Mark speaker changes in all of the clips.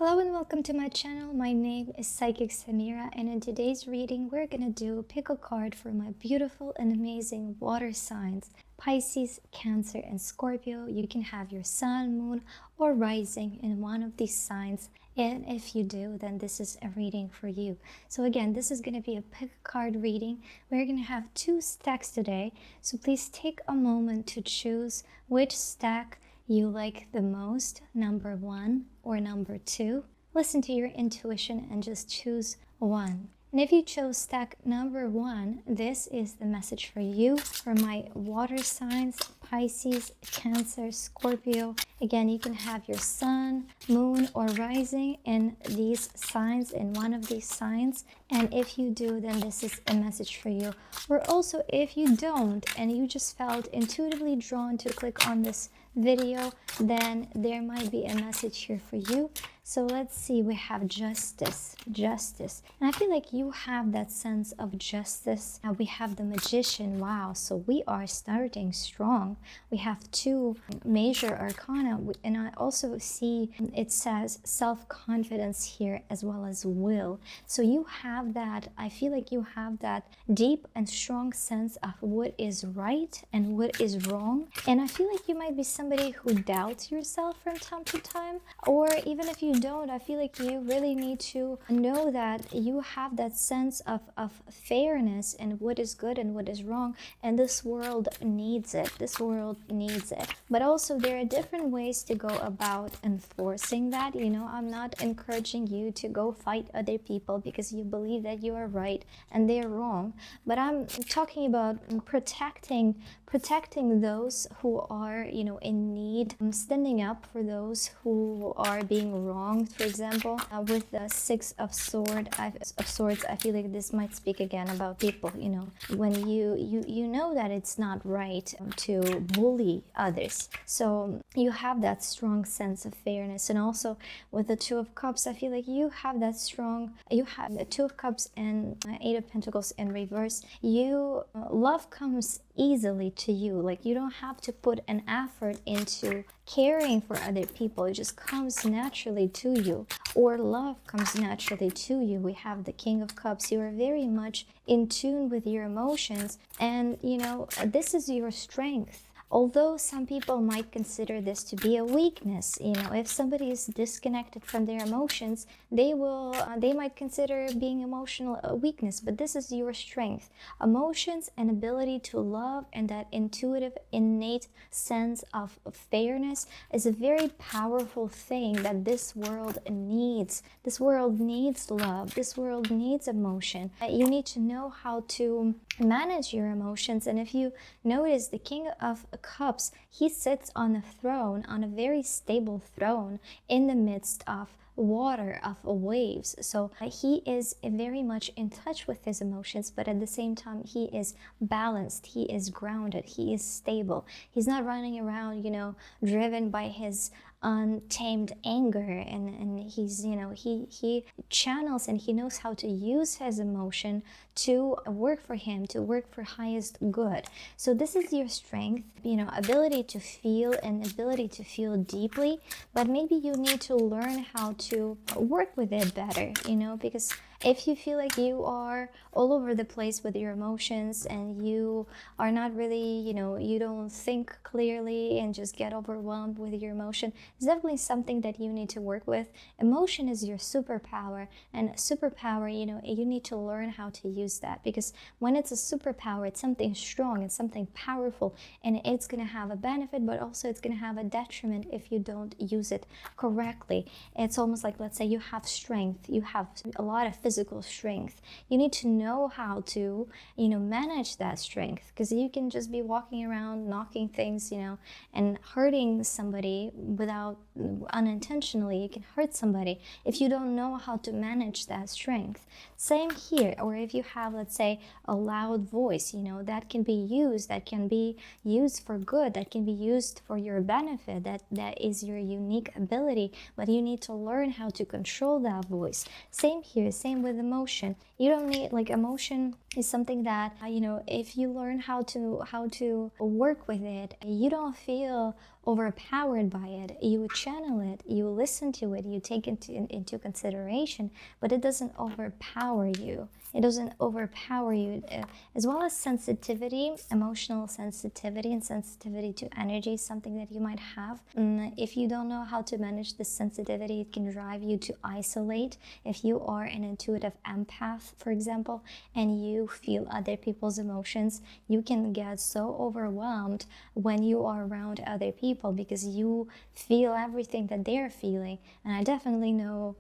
Speaker 1: Hello and welcome to my channel. My name is Psychic Samira, and in today's reading we're gonna pick a card for my beautiful and amazing water signs, Pisces, Cancer, and Scorpio. You can have your sun, moon, or rising in one of these signs, and if you do, then this is a reading for you. So again, this is gonna be a pick a card reading. We're gonna have two stacks today, so please take a moment to choose which stack you like the most, number 1 or number 2. Listen to your intuition and just choose one. And if you chose stack number 1, this is the message for you, for my water signs, Pisces, Cancer, Scorpio. Again, you can have your sun, moon, or rising in these signs, in one of these signs. And if you do, then this is a message for you. Or also, if you don't, and you just felt intuitively drawn to click on this video, then there might be a message here for you. So let's see, we have justice. And I feel like you have that sense of justice. We have the Magician. Wow, so we are starting strong. We have two major arcana, and I also see it says self-confidence here as well as will. So you have that, I feel like you have that deep and strong sense of what is right and what is wrong. And I feel like you might be somebody who doubts yourself from time to time, or even if you don't, I feel like you really need to know that you have that sense of fairness and what is good and what is wrong, and this world needs it. But also there are different ways to go about enforcing that. I'm not encouraging you to go fight other people because you believe that you are right and they're wrong, but I'm talking about protecting those who are in need, standing up for those who are being wronged. For example, with the Six of Swords, I feel like this might speak again about people, when you know that it's not right to bully others. So you have that strong sense of fairness. And also with the Two of Cups, I feel like you have the Two of Cups and Eight of Pentacles in reverse. Love comes easily to you. Like, you don't have to put an effort into caring for other people. It just comes naturally to you, or love comes naturally to you. We have the King of Cups. You are very much in tune with your emotions, and this is your strength. Although some people might consider this to be a weakness, if somebody is disconnected from their emotions, they might consider being emotional a weakness, but this is your strength. Emotions and ability to love and that intuitive, innate sense of fairness is a very powerful thing that this world needs. This world needs love. This world needs emotion. You need to know how to manage your emotions. And if you notice, the King of Cups, he sits on a throne, on a very stable throne in the midst of water, of waves. So he is very much in touch with his emotions, but at the same time he is balanced, he is grounded, he is stable. He's not running around driven by his untamed anger, and he's he channels and he knows how to use his emotion to work for him, to work for highest good. So this is your strength, ability to feel and ability to feel deeply, but maybe you need to learn how to work with it better, because if you feel like you are all over the place with your emotions and you are not really, you don't think clearly and just get overwhelmed with your emotion, it's definitely something that you need to work with. Emotion is your superpower, and superpower, you need to learn how to use that, because when it's a superpower, it's something strong, it's something powerful, and it's going to have a benefit, but also it's going to have a detriment if you don't use it correctly. It's almost like, let's say you have strength, you have a lot of physical strength. You need to know how to, manage that strength, because you can just be walking around knocking things, and hurting somebody without unintentionally. You can hurt somebody if you don't know how to manage that strength. Same here. Or if you have, let's say, a loud voice, that can be used for good, that can be used for your benefit, that is your unique ability, but you need to learn how to control that voice. Same here, same with emotion. You don't need, emotion is something that if you learn how to work with it, you don't feel overpowered by it. You channel it, you listen to it, you take it into consideration, but it doesn't overpower you. It doesn't overpower you. As well as sensitivity, emotional sensitivity, and sensitivity to energy is something that you might have. If you don't know how to manage this sensitivity, it can drive you to isolate. If you are an intuitive empath, for example, and you feel other people's emotions, you can get so overwhelmed when you are around other people because you feel everything that they're feeling. And I definitely know,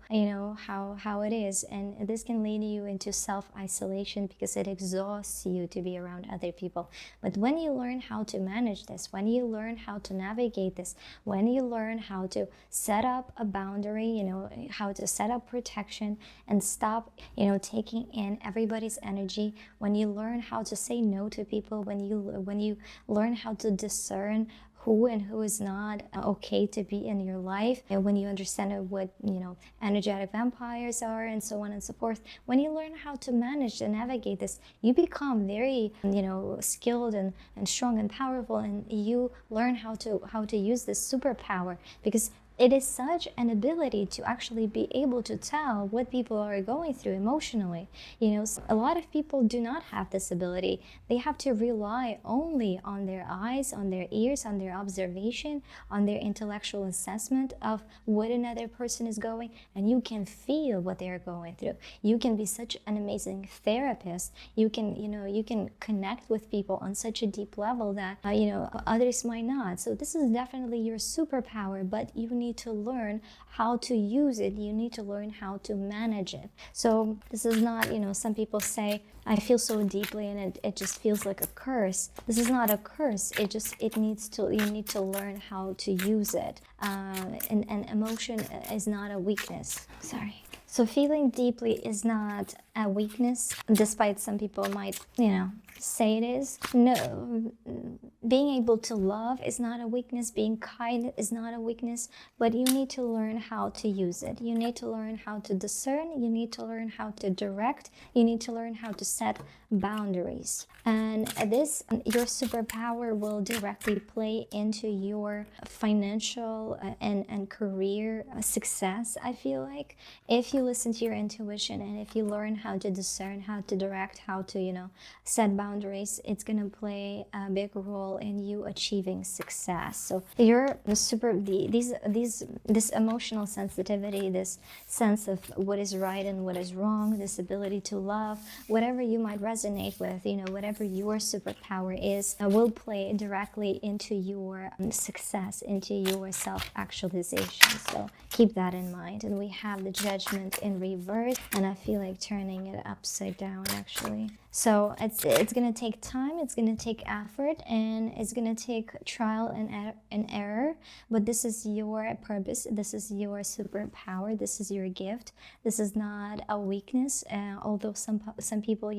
Speaker 1: how it is. And this can lead you into self-isolation because it exhausts you to be around other people. But when you learn how to manage this, when you learn how to navigate this, when you learn how to set up a boundary, how to set up protection and stop, taking in everybody's energy, when you learn how to say no to people, when you learn how to discern who and who is not okay to be in your life, and when you understand what energetic vampires are and so on and so forth, when you learn how to manage and navigate this, you become very skilled and strong and powerful, and you learn how to use this superpower, because it is such an ability to actually be able to tell what people are going through emotionally. A lot of people do not have this ability. They have to rely only on their eyes, on their ears, on their observation, on their intellectual assessment of what another person is going, and you can feel what they're going through. You can be such an amazing therapist. You can connect with people on such a deep level that others might not. So this is definitely your superpower, but you need to learn how to use it. You need to learn how to manage it. So this is not, some people say, I feel so deeply and it just feels like a curse. This is not a curse. You need to learn how to use it. And emotion is not a weakness. Sorry. So feeling deeply is not a weakness, despite some people might, say it is. No, being able to love is not a weakness. Being kind is not a weakness, but you need to learn how to use it. You need to learn how to discern. You need to learn how to direct. You need to learn how to set boundaries. And your superpower will directly play into your financial and career success, I feel like. If you listen to your intuition and if you learn how to discern, how to direct, how to, set boundaries, it's going to play a big role in you achieving success. So this emotional sensitivity, this sense of what is right and what is wrong, this ability to love, whatever you might resonate with, whatever your superpower is, will play directly into your success, into your self-actualization. So keep that in mind. And we have the Judgment in reverse, and I feel like turning it upside down actually. So it's gonna take time, it's gonna take effort, and it's gonna take trial and error. But this is your purpose. This is your superpower. This is your gift. This is not a weakness. Although some people,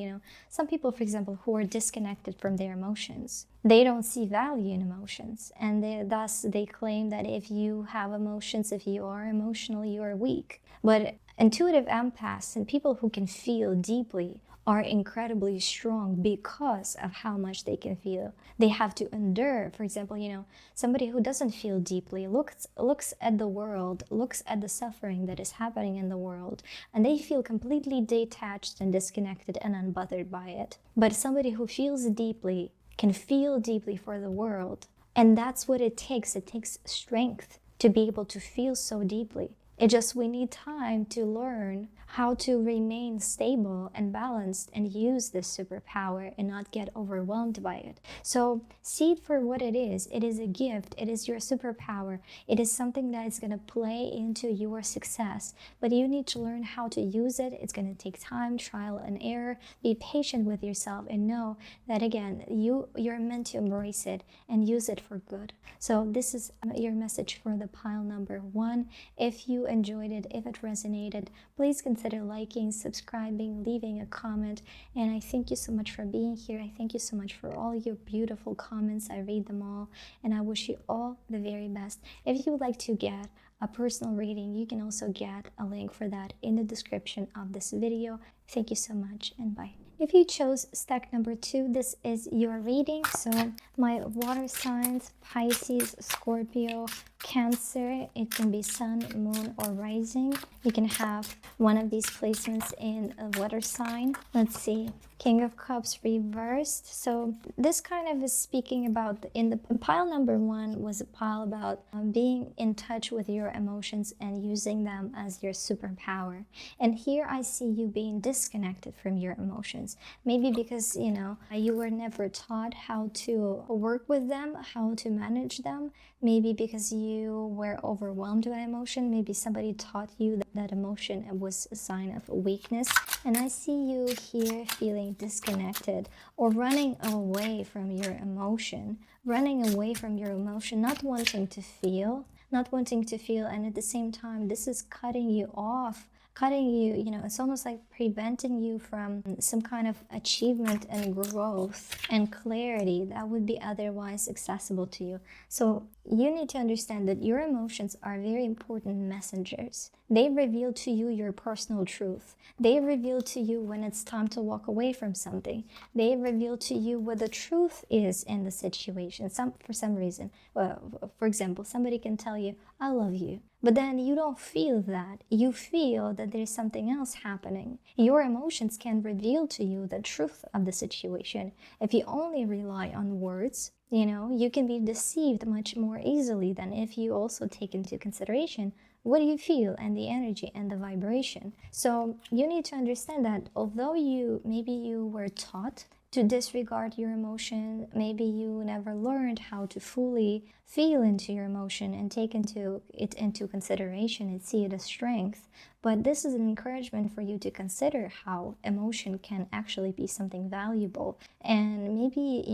Speaker 1: some people, for example, who are disconnected from their emotions, they don't see value in emotions, and thus they claim that if you have emotions, if you are emotional, you are weak. But intuitive empaths and people who can feel deeply are incredibly strong because of how much they can feel. They have to endure. For example, somebody who doesn't feel deeply looks at the world, looks at the suffering that is happening in the world, and they feel completely detached and disconnected and unbothered by it. But somebody who feels deeply can feel deeply for the world, and that's what it takes. It takes strength to be able to feel so deeply. We need time to learn how to remain stable and balanced and use this superpower and not get overwhelmed by it. So see it for what it is. It is a gift. It is your superpower. It is something that is going to play into your success, but you need to learn how to use it. It's going to take time, trial and error. Be patient with yourself and know that, again, you're meant to embrace it and use it for good. So this is your message for the pile number 1. If you enjoyed it, if it resonated, please consider liking, subscribing, leaving a comment. And I thank you so much for being here. I thank you so much for all your beautiful comments. I read them all, and I wish you all the very best. If you would like to get a personal reading, you can also get a link for that in the description of this video. Thank you so much, and bye. If you chose stack number 2, this is your reading. So my water signs, Pisces, Scorpio, Cancer, it can be sun, moon, or rising. You can have one of these placements in a water sign. Let's see. King of Cups reversed. So this kind of is speaking about, in the pile number 1 was a pile about being in touch with your emotions and using them as your superpower. And here I see you being disconnected from your emotions. Maybe because, you were never taught how to work with them, how to manage them. Maybe because you were overwhelmed by emotion. Maybe somebody taught you that emotion was a sign of weakness. And I see you here feeling disconnected or running away from your emotion. Running away from your emotion, not wanting to feel. And at the same time, this is cutting you off. It's almost like preventing you from some kind of achievement and growth and clarity that would be otherwise accessible to you. So you need to understand that your emotions are very important messengers. They reveal to you your personal truth. They reveal to you when it's time to walk away from something. They reveal to you what the truth is in the situation. For some reason, for example, somebody can tell you, I love you. But then you don't feel that. You feel that there's something else happening. Your emotions can reveal to you the truth of the situation. If you only rely on words, you can be deceived much more easily than if you also take into consideration what do you feel and the energy and the vibration. So you need to understand that although maybe you were taught to disregard your emotion, maybe you never learned how to fully feel into your emotion and take it into consideration and see it as strength. But this is an encouragement for you to consider how emotion can actually be something valuable. And maybe,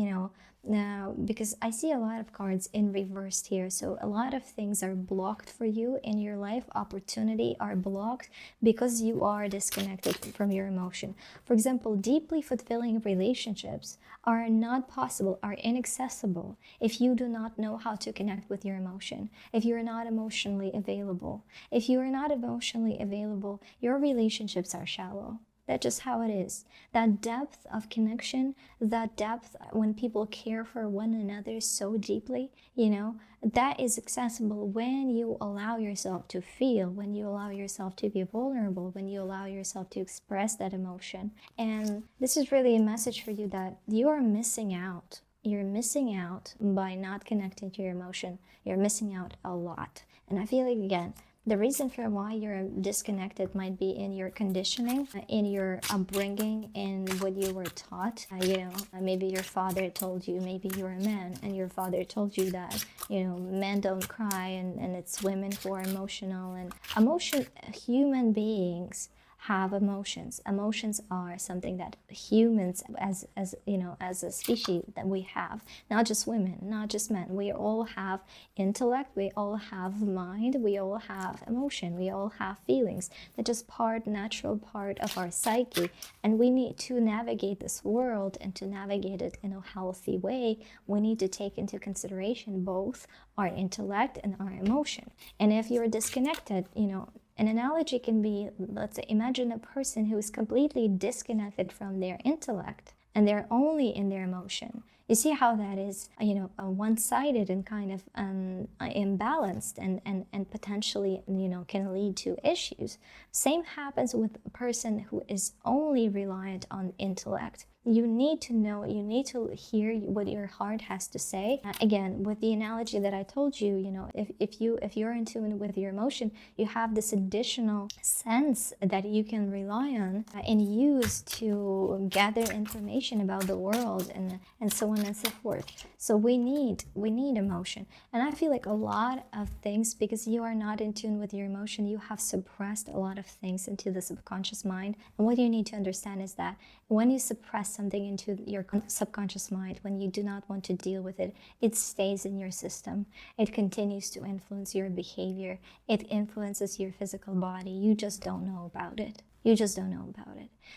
Speaker 1: now, because I see a lot of cards in reversed here, so a lot of things are blocked for you in your life. Opportunity are blocked because you are disconnected from your emotion. For example, deeply fulfilling relationships are not possible, are inaccessible if you do not know how to connect with your emotion, if you're not emotionally available. If you are not emotionally available, your relationships are shallow. That's just how it is. That depth of connection, that depth when people care for one another so deeply, that is accessible when you allow yourself to feel, when you allow yourself to be vulnerable, when you allow yourself to express that emotion. And this is really a message for you that you are missing out. You're missing out by not connecting to your emotion. You're missing out a lot. And I feel like, again, the reason for why you're disconnected might be in your conditioning, in your upbringing, in what you were taught. Maybe your father told you, maybe you're a man, and your father told you that, men don't cry and it's women who are emotional. And human beings have emotions. Emotions are something that humans as a species that we have, not just women, not just men. We all have intellect, we all have mind, we all have emotion, we all have feelings. They're just natural part of our psyche, and we need to navigate this world, and to navigate it in a healthy way, we need to take into consideration both our intellect and our emotion. And if you're disconnected, an analogy can be, let's say, imagine a person who is completely disconnected from their intellect and they're only in their emotion. You see how that is, one-sided and kind of imbalanced and potentially, can lead to issues. Same happens with a person who is only reliant on intellect. You need to know, you need to hear what your heart has to say. Again, with the analogy that I told you, if you're in tune with your emotion, you have this additional sense that you can rely on and use to gather information about the world and so on and so forth. So we need emotion. And I feel like a lot of things, because you are not in tune with your emotion, you have suppressed a lot of things into the subconscious mind. And what you need to understand is that when you suppress something into your subconscious mind, when you do not want to deal with it, it stays in your system. It continues to influence your behavior. It influences your physical body. You just don't know about it.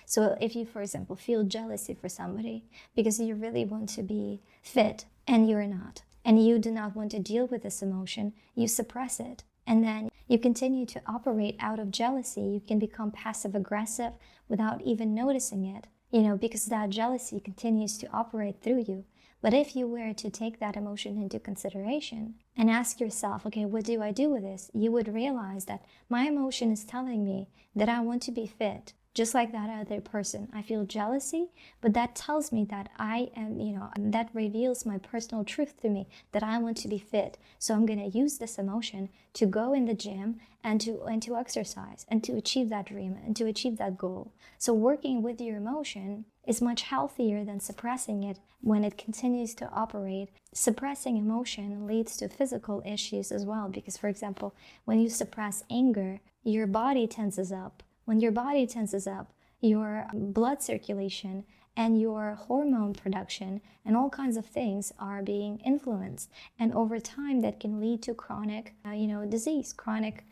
Speaker 1: So if you, for example, feel jealousy for somebody because you really want to be fit and you're not, and you do not want to deal with this emotion, you suppress it. And then you continue to operate out of jealousy. You can become passive aggressive without even noticing it. because that jealousy continues to operate through you. But if you were to take that emotion into consideration and ask yourself, okay, what do I do with this? You would realize that my emotion is telling me that I want to be fit, just like that other person. I feel jealousy, but that tells me that I am, that reveals my personal truth to me, that I want to be fit. So I'm going to use this emotion to go in the gym and to exercise and to achieve that dream and to achieve that goal. So working with your emotion is much healthier than suppressing it when it continues to operate. Suppressing emotion leads to physical issues as well, because, for example, when you suppress anger, your body tenses up. When your body tenses up, your blood circulation and your hormone production and all kinds of things are being influenced. And over time, that can lead to chronic, disease, chronic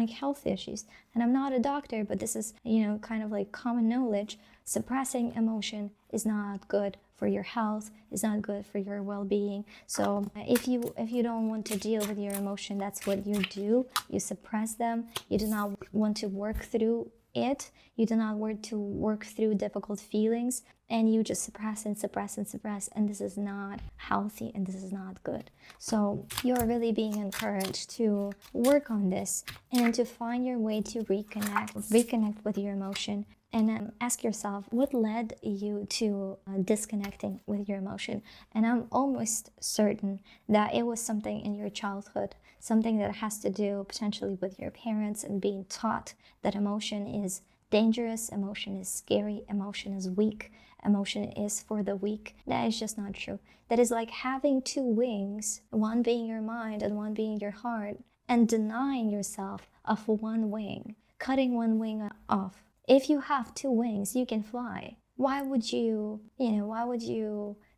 Speaker 1: health issues. And I'm not a doctor, but this is, kind of like common knowledge. Suppressing emotion is not good for your health, is not good for your well-being. So if you don't want to deal with your emotion, that's what you do. You suppress them. You do not want to work through it. You do not want to work through difficult feelings, and you just suppress and suppress and suppress, and this is not healthy and this is not good. So you're really being encouraged to work on this and to find your way to reconnect with your emotion. And ask yourself, what led you to disconnecting with your emotion? And I'm almost certain that it was something in your childhood, something that has to do potentially with your parents and being taught that emotion is dangerous, emotion is scary, emotion is weak, emotion is for the weak. That is just not true. That is like having two wings, one being your mind and one being your heart, and denying yourself of one wing, cutting one wing off. If you have two wings, you can fly. Why would you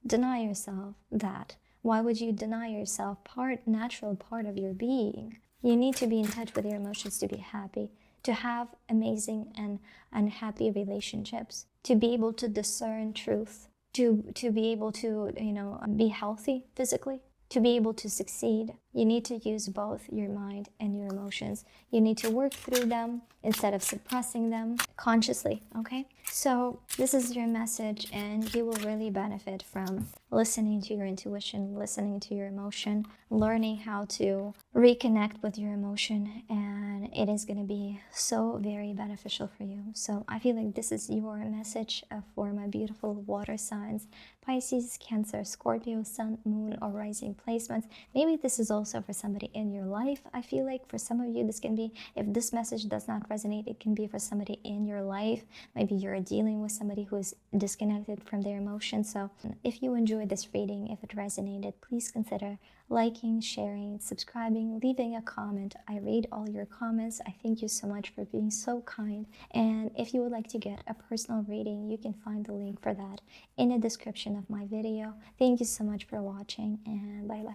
Speaker 1: deny yourself that? Why would you deny yourself natural part of your being? You need to be in touch with your emotions to be happy, to have amazing and happy relationships, to be able to discern truth, to be able to, be healthy physically, to be able to succeed. You need to use both your mind and your emotions. You need to work through them instead of suppressing them consciously, okay? So this is your message, and you will really benefit from listening to your intuition, listening to your emotion, learning how to reconnect with your emotion, and it is going to be so very beneficial for you. So I feel like this is your message for my beautiful water signs: Pisces, Cancer, Scorpio, Sun, Moon, or Rising placements. Maybe this is also for somebody in your life. I feel like for some of you, this can be, if this message does not resonate, it can be for somebody in your life. Maybe you're dealing with somebody who is disconnected from their emotions. So if you enjoyed this reading, if it resonated, please consider liking, sharing, subscribing, leaving a comment. I read all your comments. I thank you so much for being so kind. And if you would like to get a personal reading, you can find the link for that in the description of my video. Thank you so much for watching, and bye bye.